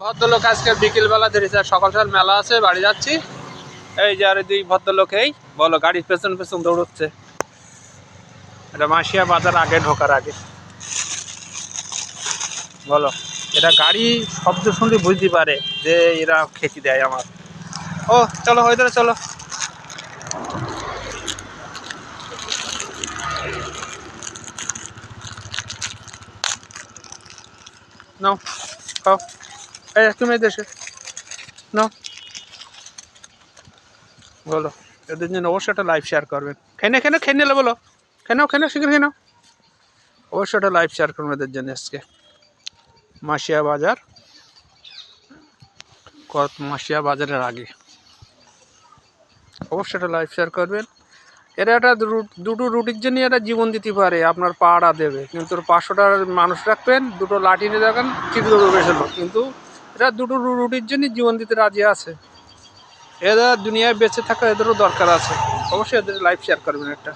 ভদ্রলোক আজকে বিকেলবেলা ধরেছে, সকাল সকাল মেলা আছে, বাড়ি যাচ্ছি। এই যে আরে দুই ভদ্রলোক, এই বলো, গাড়ির পেছন পেছন দৌড়চ্ছে। এটা মাসিয়া বাজার আগে ঢোকার আগে বলো, এটা গাড়ি শব্দ শুনলে বুঝতে পারে যে এরা খেতে দেয় আমার। ও চলো, ওই ধরে চলো। নাও, খাও। এই তুমি দেশে নাও। বলো, এদের জন্য অবশ্যই একটা লাইভ শেয়ার করবেন। খেয়ে নিলে বলো, খেয়ে নাও, শীঘ্র খেয়ে নাও। অবশ্যই একটা লাইভ শেয়ার করবেন এদের জন্য আজকে। মাসিয়া বাজার, মাসিয়া বাজারের আগে অবশ্যই একটা লাইভ শেয়ার করবেন। এরা একটা দুটো রুটির জন্য একটা জীবন দিতে পারে, আপনার পাড়া দেবে, কিন্তু 500টার মানুষ রাখবেন, দুটো লাঠি নিয়ে দেখেন চিঠি দৌড়বে বেসলো, কিন্তু এরা দুটো রুটির জন্য জীবন দিতে রাজি আছে। এরা দুনিয়ায় বেঁচে থাকা এদেরও দরকার আছে। অবশ্যই এদের লাইভ শেয়ার করবেন একটা।